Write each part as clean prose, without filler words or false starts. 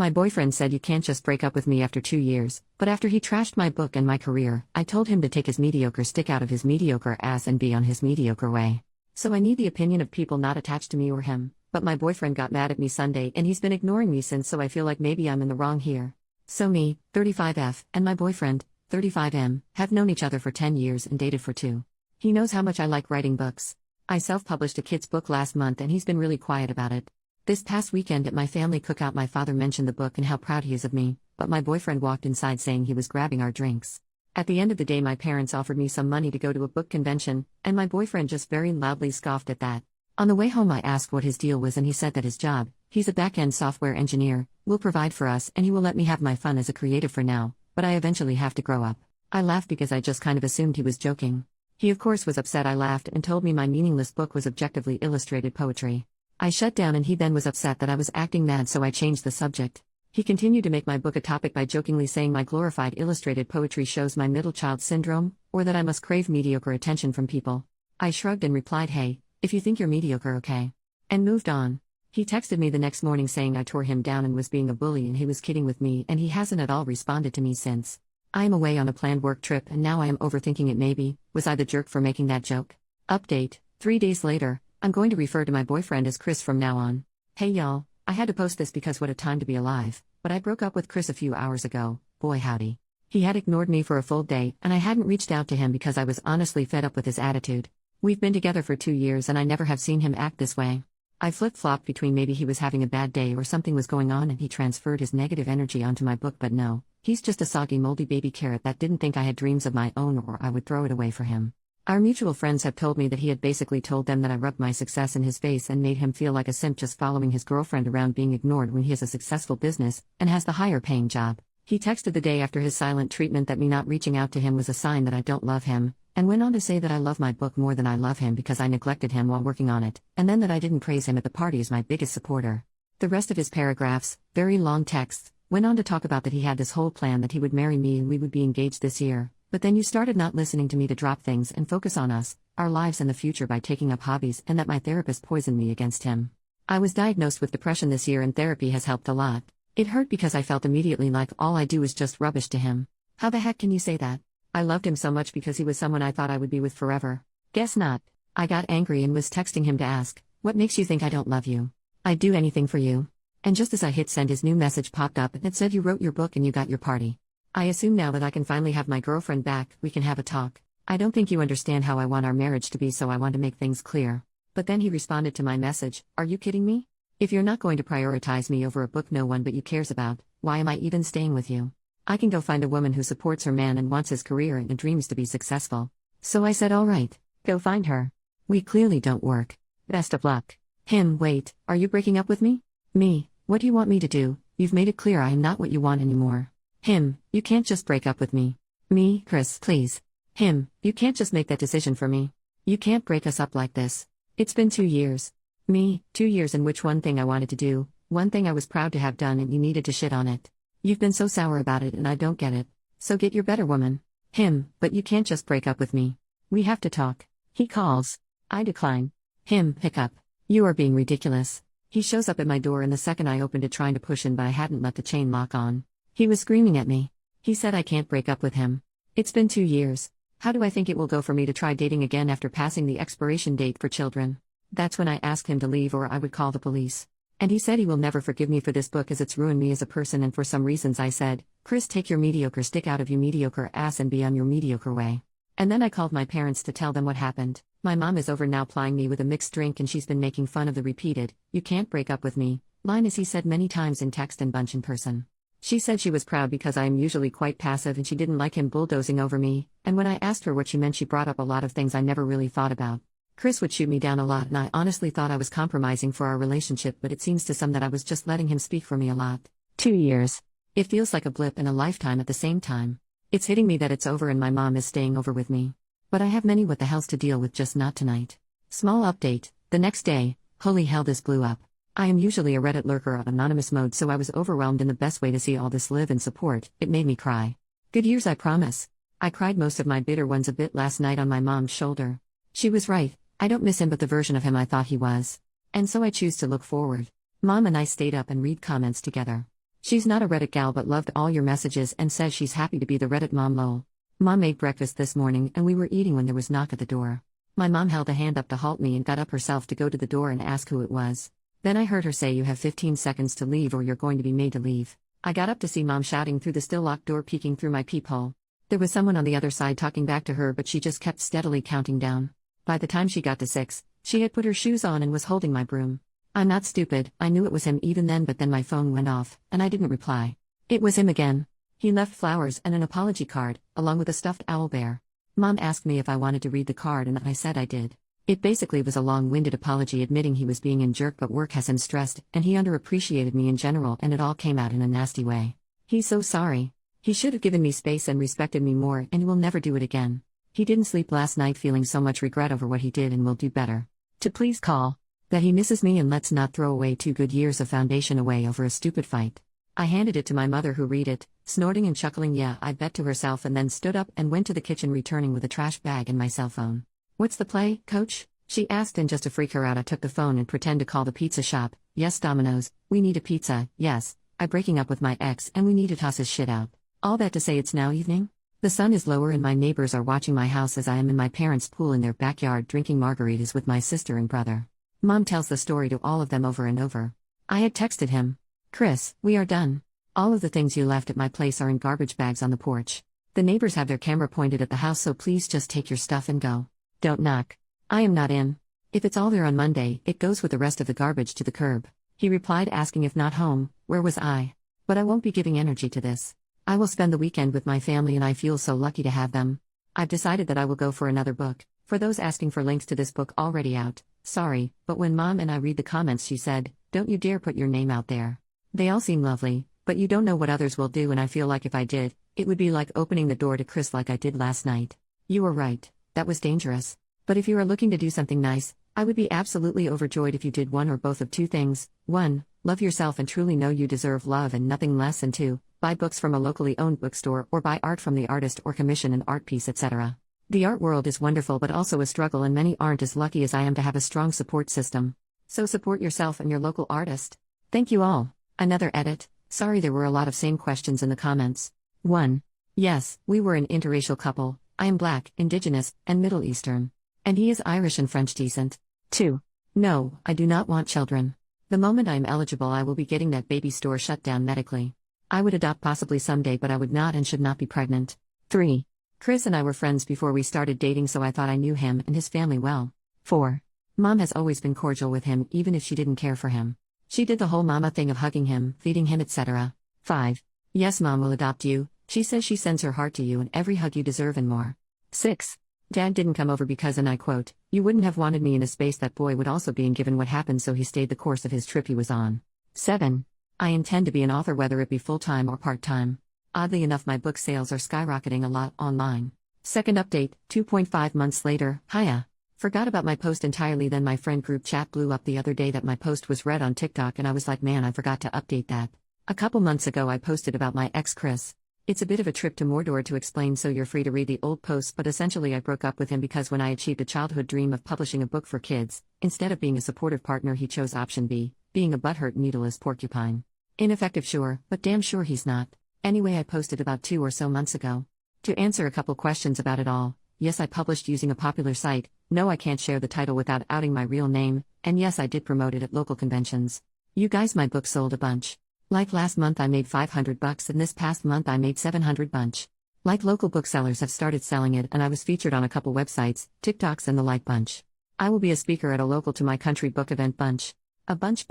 My boyfriend said you can't just break up with me after 2 years, but after he trashed my book and my career, I told him to take his mediocre stick out of his mediocre ass and be on his mediocre way. So I need the opinion of people not attached to me or him, but my boyfriend got mad at me Sunday and he's been ignoring me since, so I feel like maybe I'm in the wrong here. So me, 35F, and my boyfriend, 35M, have known each other for 10 years and dated for 2. He knows how much I like writing books. I self-published a kid's book last month and he's been really quiet about it. This past weekend at my family cookout my father mentioned the book and how proud he is of me, but my boyfriend walked inside saying he was grabbing our drinks. At the end of the day my parents offered me some money to go to a book convention, and my boyfriend just very loudly scoffed at that. On the way home I asked what his deal was and he said that his job, he's a back-end software engineer, will provide for us and he will let me have my fun as a creative for now, but I eventually have to grow up. I laughed because I just kind of assumed he was joking. He of course was upset. I laughed and told me my meaningless book was objectively illustrated poetry. I shut down and he then was upset that I was acting mad, so I changed the subject. He continued to make my book a topic by jokingly saying my glorified illustrated poetry shows my middle child syndrome, or that I must crave mediocre attention from people. I shrugged and replied, hey, if you think you're mediocre, okay. And moved on. He texted me the next morning saying I tore him down and was being a bully and he was kidding with me, and he hasn't at all responded to me since. I am away on a planned work trip and now I am overthinking it. Maybe, was I the jerk for making that joke? Update, 3 days later. I'm going to refer to my boyfriend as Chris from now on. Hey y'all, I had to post this because what a time to be alive, but I broke up with Chris a few hours ago, boy howdy. He had ignored me for a full day and I hadn't reached out to him because I was honestly fed up with his attitude. We've been together for 2 years and I never have seen him act this way. I flip-flopped between maybe he was having a bad day or something was going on and he transferred his negative energy onto my book, but no, he's just a soggy moldy baby carrot that didn't think I had dreams of my own or I would throw it away for him. Our mutual friends have told me that he had basically told them that I rubbed my success in his face and made him feel like a simp just following his girlfriend around, being ignored when he has a successful business and has the higher paying job. He texted the day after his silent treatment that me not reaching out to him was a sign that I don't love him, and went on to say that I love my book more than I love him because I neglected him while working on it, and then that I didn't praise him at the party as my biggest supporter. The rest of his paragraphs, very long texts, went on to talk about that he had this whole plan that he would marry me and we would be engaged this year. But then you started not listening to me to drop things and focus on us, our lives and the future by taking up hobbies, and that my therapist poisoned me against him. I was diagnosed with depression this year and therapy has helped a lot. It hurt because I felt immediately like all I do is just rubbish to him. How the heck can you say that? I loved him so much because he was someone I thought I would be with forever. Guess not. I got angry and was texting him to ask, what makes you think I don't love you? I'd do anything for you. And just as I hit send, his new message popped up and it said, you wrote your book and you got your party. I assume now that I can finally have my girlfriend back, we can have a talk. I don't think you understand how I want our marriage to be, so I want to make things clear. But then he responded to my message, are you kidding me? If you're not going to prioritize me over a book no one but you cares about, why am I even staying with you? I can go find a woman who supports her man and wants his career and dreams to be successful. So I said alright, go find her. We clearly don't work. Best of luck. Him, wait, are you breaking up with me? Me, what do you want me to do? You've made it clear I am not what you want anymore. Him, you can't just break up with me. Me, Chris, please. Him, you can't just make that decision for me. You can't break us up like this. It's been 2 years. Me, 2 years in which one thing I wanted to do, one thing I was proud to have done, and you needed to shit on it. You've been so sour about it and I don't get it. So get your better woman. Him, but you can't just break up with me. We have to talk. He calls. I decline. Him, pick up. You are being ridiculous. He shows up at my door and the second I opened it trying to push in, but I hadn't left the chain lock on. He was screaming at me. He said I can't break up with him. It's been 2 years. How do I think it will go for me to try dating again after passing the expiration date for children? That's when I asked him to leave or I would call the police. And he said he will never forgive me for this book as it's ruined me as a person, and for some reasons I said, Chris, take your mediocre stick out of your mediocre ass and be on your mediocre way. And then I called my parents to tell them what happened. My mom is over now plying me with a mixed drink and she's been making fun of the repeated, you can't break up with me, line as he said many times in text and bunch in person. She said she was proud because I am usually quite passive and she didn't like him bulldozing over me, and when I asked her what she meant she brought up a lot of things I never really thought about. Chris would shoot me down a lot and I honestly thought I was compromising for our relationship, but it seems to some that I was just letting him speak for me a lot. 2 years. It feels like a blip and a lifetime at the same time. It's hitting me that it's over and my mom is staying over with me. But I have many what the hells to deal with, just not tonight. Small update, the next day, holy hell this blew up. I am usually a Reddit lurker on anonymous mode, so I was overwhelmed in the best way to see all this live and support. It made me cry. Good years, I promise. I cried most of my bitter ones a bit last night on my mom's shoulder. She was right, I don't miss him but the version of him I thought he was. And so I choose to look forward. Mom and I stayed up and read comments together. She's not a Reddit gal but loved all your messages and says she's happy to be the Reddit mom lol. Mom made breakfast this morning and we were eating when there was knock at the door. My mom held a hand up to halt me and got up herself to go to the door and ask who it was. Then I heard her say you have 15 seconds to leave or you're going to be made to leave. I got up to see mom shouting through the still locked door peeking through my peephole. There was someone on the other side talking back to her but she just kept steadily counting down. By the time she got to 6, she had put her shoes on and was holding my broom. I'm not stupid, I knew it was him even then but then my phone went off, and I didn't reply. It was him again. He left flowers and an apology card, along with a stuffed owl bear. Mom asked me if I wanted to read the card and I said I did. It basically was a long-winded apology admitting he was being a jerk but work has him stressed and he underappreciated me in general and it all came out in a nasty way. He's so sorry. He should have given me space and respected me more and will never do it again. He didn't sleep last night feeling so much regret over what he did and will do better. To please call. That he misses me and let's not throw away 2 good years of foundation away over a stupid fight. I handed it to my mother who read it, snorting and chuckling yeah I bet to herself and then stood up and went to the kitchen returning with a trash bag and my cell phone. What's the play, coach? She asked and just to freak her out I took the phone and pretend to call the pizza shop. Yes Domino's, we need a pizza, yes, I'm breaking up with my ex and we need to toss his shit out. All that to say it's now evening? The sun is lower and my neighbors are watching my house as I am in my parents' pool in their backyard drinking margaritas with my sister and brother. Mom tells the story to all of them over and over. I had texted him. Chris, we are done. All of the things you left at my place are in garbage bags on the porch. The neighbors have their camera pointed at the house so please just take your stuff and go. Don't knock. I am not in. If it's all there on Monday, it goes with the rest of the garbage to the curb. He replied asking if not home, where was I? But I won't be giving energy to this. I will spend the weekend with my family and I feel so lucky to have them. I've decided that I will go for another book. For those asking for links to this book already out, sorry, but when Mom and I read the comments she said, don't you dare put your name out there. They all seem lovely, but you don't know what others will do and I feel like if I did, it would be like opening the door to Chris like I did last night. You were right, that was dangerous. But if you are looking to do something nice, I would be absolutely overjoyed if you did one or both of 2 things. 1, love yourself and truly know you deserve love and nothing less and 2, buy books from a locally owned bookstore or buy art from the artist or commission an art piece etc. The art world is wonderful but also a struggle and many aren't as lucky as I am to have a strong support system. So support yourself and your local artist. Thank you all. Another edit. Sorry there were a lot of same questions in the comments. 1. Yes, we were an interracial couple. I am Black, Indigenous, and Middle Eastern. And he is Irish and French descent. 2. No, I do not want children. The moment I am eligible I will be getting that baby store shut down medically. I would adopt possibly someday but I would not and should not be pregnant. 3. Chris and I were friends before we started dating so I thought I knew him and his family well. 4. Mom has always been cordial with him even if she didn't care for him. She did the whole mama thing of hugging him, feeding him etc. 5. Yes Mom will adopt you, she says she sends her heart to you and every hug you deserve and more. 6. Dad didn't come over because and I quote, you wouldn't have wanted me in a space that boy would also be in given what happened so he stayed the course of his trip he was on. 7. I intend to be an author whether it be full-time or part-time. Oddly enough my book sales are skyrocketing a lot online. Second update, 2.5 months later, hiya. Forgot about my post entirely then my friend group chat blew up the other day that my post was read on TikTok and I was like man I forgot to update that. A couple months ago I posted about my ex Chris. It's a bit of a trip to Mordor to explain so you're free to read the old posts but essentially I broke up with him because when I achieved a childhood dream of publishing a book for kids, instead of being a supportive partner he chose option B, being a butthurt needleless porcupine. Ineffective sure, but damn sure he's not. Anyway I posted about 2 or so months ago. To answer a couple questions about it all, yes I published using a popular site, no I can't share the title without outing my real name, and yes I did promote it at local conventions. You guys my book sold a bunch. Like last month I made $500 and this past month I made $700 bunch. Like local booksellers have started selling it and I was featured on a couple websites, TikToks and the like bunch. I will be a speaker at a local to my country book event bunch. A bunch.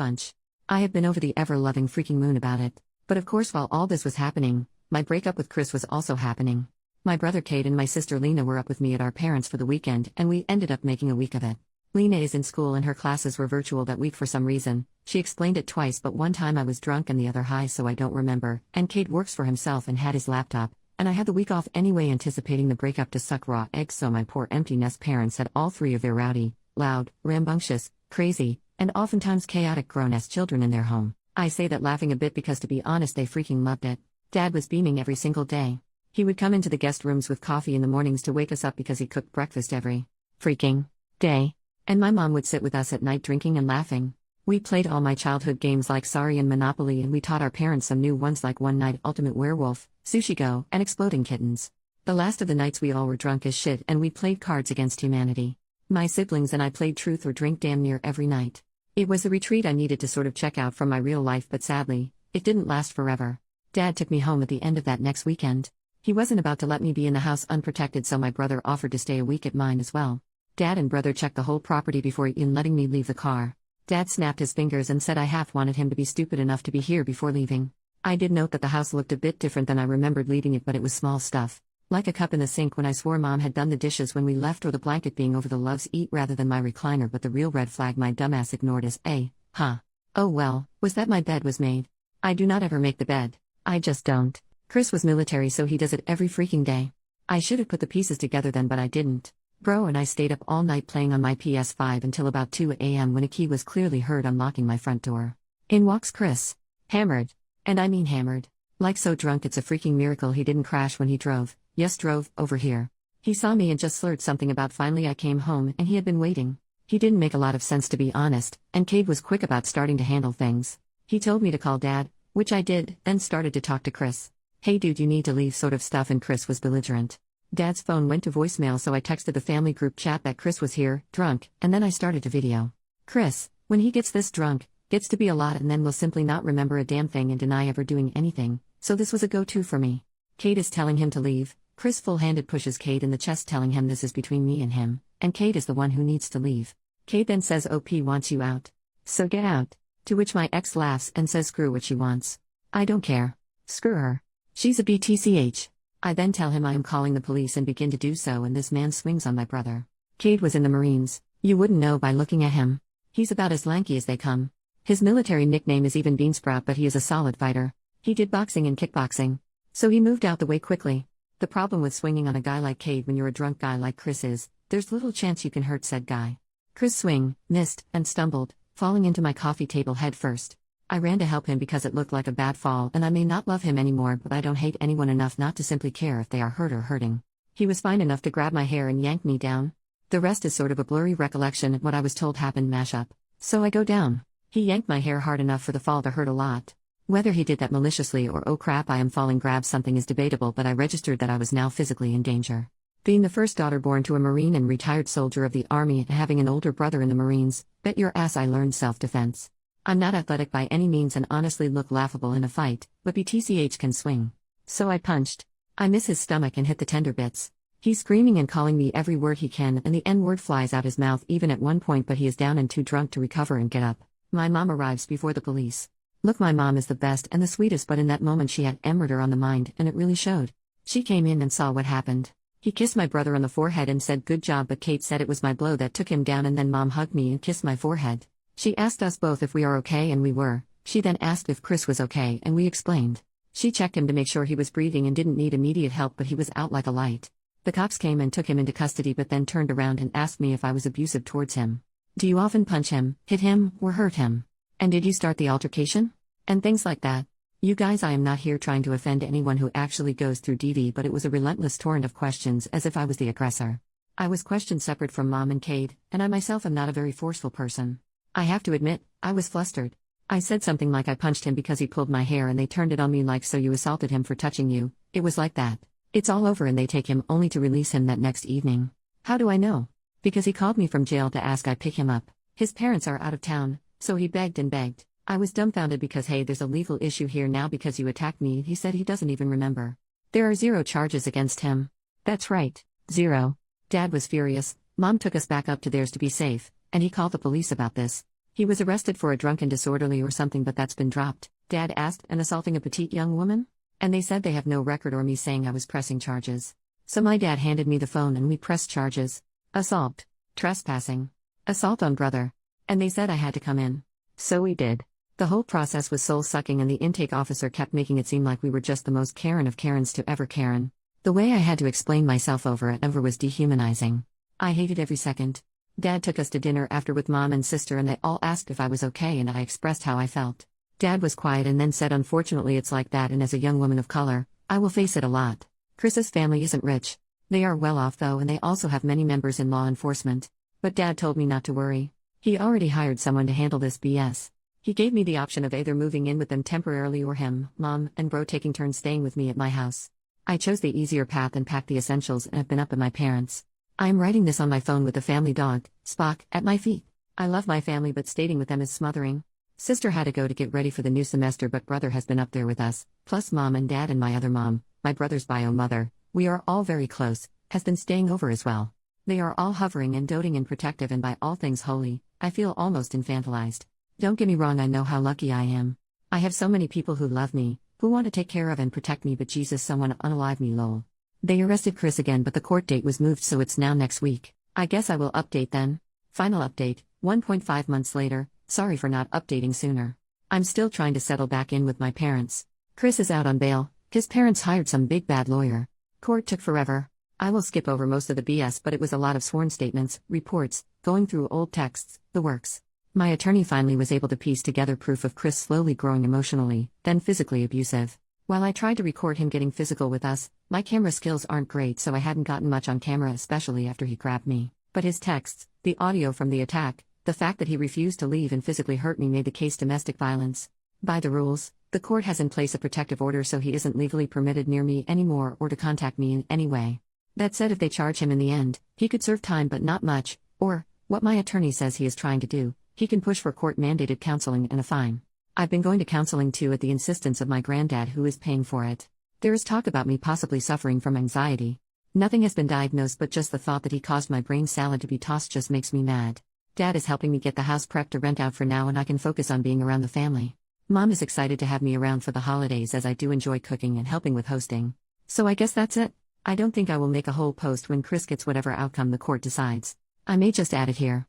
I have been over the ever-loving freaking moon about it. But of course while all this was happening, my breakup with Chris was also happening. My brother Kate and my sister Lena were up with me at our parents' for the weekend and we ended up making a week of it. Lena is in school and her classes were virtual that week for some reason. She explained it twice but one time I was drunk and the other high so I don't remember, and Kate works for himself and had his laptop, and I had the week off anyway anticipating the breakup to suck raw eggs so my poor empty nest parents had all 3 of their rowdy, loud, rambunctious, crazy, and oftentimes chaotic grown-ass children in their home. I say that laughing a bit because to be honest they freaking loved it. Dad was beaming every single day. He would come into the guest rooms with coffee in the mornings to wake us up because he cooked breakfast every freaking day. And my mom would sit with us at night drinking and laughing. We played all my childhood games like Sorry and Monopoly, and we taught our parents some new ones like One Night Ultimate Werewolf, Sushi Go, and Exploding Kittens. The last of the nights we all were drunk as shit and we played Cards Against Humanity. My siblings and I played Truth or Drink damn near every night. It was the retreat I needed to sort of check out from my real life, but sadly, it didn't last forever. Dad took me home at the end of that next weekend. He wasn't about to let me be in the house unprotected, so my brother offered to stay a week at mine as well. Dad and brother checked the whole property before even letting me leave the car. Dad snapped his fingers and said I half wanted him to be stupid enough to be here before leaving. I did note that the house looked a bit different than I remembered leaving it, but it was small stuff. Like a cup in the sink when I swore Mom had done the dishes when we left, or the blanket being over the loves eat rather than my recliner, but the real red flag my dumbass ignored is oh well, was that my bed was made. I do not ever make the bed. I just don't. Chris was military, so he does it every freaking day. I should have put the pieces together then, but I didn't. Bro and I stayed up all night playing on my PS5 until about 2 a.m. when a key was clearly heard unlocking my front door. In walks Chris. Hammered. And I mean hammered. Like so drunk it's a freaking miracle he didn't crash when he drove. Yes, drove over here. He saw me and just slurred something about finally I came home and he had been waiting. He didn't make a lot of sense, to be honest, and Cade was quick about starting to handle things. He told me to call Dad, which I did, then started to talk to Chris. Hey dude, you need to leave sort of stuff, and Chris was belligerent. Dad's phone went to voicemail, so I texted the family group chat that Chris was here, drunk, and then I started to video. Chris, when he gets this drunk, gets to be a lot and then will simply not remember a damn thing and deny ever doing anything, so this was a go-to for me. Cade is telling him to leave. Chris full-handed pushes Cade in the chest, telling him this is between me and him, and Cade is the one who needs to leave. Cade then says OP wants you out. So get out. To which my ex laughs and says screw what she wants. I don't care. Screw her. She's a BTCH. I then tell him I am calling the police and begin to do so, and this man swings on my brother. Cade was in the Marines. You wouldn't know by looking at him. He's about as lanky as they come. His military nickname is even Beansprout, but he is a solid fighter. He did boxing and kickboxing. So he moved out the way quickly. The problem with swinging on a guy like Cade when you're a drunk guy like Chris is, there's little chance you can hurt said guy. Chris swing, missed, and stumbled, falling into my coffee table head first. I ran to help him because it looked like a bad fall, and I may not love him anymore, but I don't hate anyone enough not to simply care if they are hurt or hurting. He was fine enough to grab my hair and yank me down. The rest is sort of a blurry recollection of what I was told happened mashup. So I go down. He yanked my hair hard enough for the fall to hurt a lot. Whether he did that maliciously or oh crap I am falling grab something is debatable, but I registered that I was now physically in danger. Being the first daughter born to a Marine and retired soldier of the Army and having an older brother in the Marines, bet your ass I learned self-defense. I'm not athletic by any means and honestly look laughable in a fight, but BTCH can swing. So I punched. I miss his stomach and hit the tender bits. He's screaming and calling me every word he can, and the N-word flies out his mouth even at one point, but he is down and too drunk to recover and get up. My mom arrives before the police. Look, my mom is the best and the sweetest, but in that moment she had murder on the mind, and it really showed. She came in and saw what happened. He kissed my brother on the forehead and said good job, but Kate said it was my blow that took him down, and then Mom hugged me and kissed my forehead. She asked us both if we are okay, and we were. She then asked if Chris was okay, and we explained. She checked him to make sure he was breathing and didn't need immediate help, but he was out like a light. The cops came and took him into custody, but then turned around and asked me if I was abusive towards him. Do you often punch him, hit him, or hurt him? And did you start the altercation? And things like that. You guys, I am not here trying to offend anyone who actually goes through DV, but it was a relentless torrent of questions as if I was the aggressor. I was questioned separate from Mom and Cade, and I myself am not a very forceful person. I have to admit, I was flustered. I said something like I punched him because he pulled my hair, and they turned it on me like, so you assaulted him for touching you. It was like that. It's all over, and they take him only to release him that next evening. How do I know? Because he called me from jail to ask I pick him up. His parents are out of town, so he begged and begged. I was dumbfounded because hey, there's a legal issue here now because you attacked me. He said he doesn't even remember. There are 0 charges against him. That's right, 0. Dad was furious. Mom took us back up to theirs to be safe, and he called the police about this. He was arrested for a drunken disorderly or something, but that's been dropped. Dad asked, and assaulting a petite young woman? And they said they have no record or me saying I was pressing charges. So my dad handed me the phone and we pressed charges. Assault. Trespassing. Assault on brother. And they said I had to come in. So we did. The whole process was soul-sucking, and the intake officer kept making it seem like we were just the most Karen of Karens to ever Karen. The way I had to explain myself over and over was dehumanizing. I hated every second. Dad took us to dinner after with Mom and sister, and they all asked if I was okay, and I expressed how I felt. Dad was quiet and then said, unfortunately it's like that, and as a young woman of color, I will face it a lot. Chris's family isn't rich. They are well off though, and they also have many members in law enforcement. But Dad told me not to worry. He already hired someone to handle this BS. He gave me the option of either moving in with them temporarily or him, mom, and bro taking turns staying with me at my house. I chose the easier path and packed the essentials and have been up at my parents'. I am writing this on my phone with the family dog, Spock, at my feet. I love my family, but staying with them is smothering. Sister had to go to get ready for the new semester, but brother has been up there with us, plus mom and dad and my other mom, my brother's bio mother, we are all very close, has been staying over as well. They are all hovering and doting and protective, and by all things holy, I feel almost infantilized. Don't get me wrong, I know how lucky I am. I have so many people who love me, who want to take care of and protect me, but Jesus, someone unalive me, lol. They arrested Chris again, but the court date was moved, so it's now next week. I guess I will update then. Final update, 1.5 months later, sorry for not updating sooner. I'm still trying to settle back in with my parents. Chris is out on bail, his parents hired some big bad lawyer. Court took forever. I will skip over most of the BS, but it was a lot of sworn statements, reports, going through old texts, the works. My attorney finally was able to piece together proof of Chris slowly growing emotionally, then physically abusive. While I tried to record him getting physical with us, my camera skills aren't great, so I hadn't gotten much on camera, especially after he grabbed me. But his texts, the audio from the attack, the fact that he refused to leave and physically hurt me made the case domestic violence. By the rules, the court has in place a protective order, so he isn't legally permitted near me anymore or to contact me in any way. That said, if they charge him in the end, he could serve time, but not much, or, what my attorney says he is trying to do, he can push for court-mandated counseling and a fine. I've been going to counseling too at the insistence of my granddad, who is paying for it. There is talk about me possibly suffering from anxiety. Nothing has been diagnosed, but just the thought that he caused my brain salad to be tossed just makes me mad. Dad is helping me get the house prepped to rent out for now, and I can focus on being around the family. Mom is excited to have me around for the holidays, as I do enjoy cooking and helping with hosting. So I guess that's it. I don't think I will make a whole post when Chris gets whatever outcome the court decides. I may just add it here.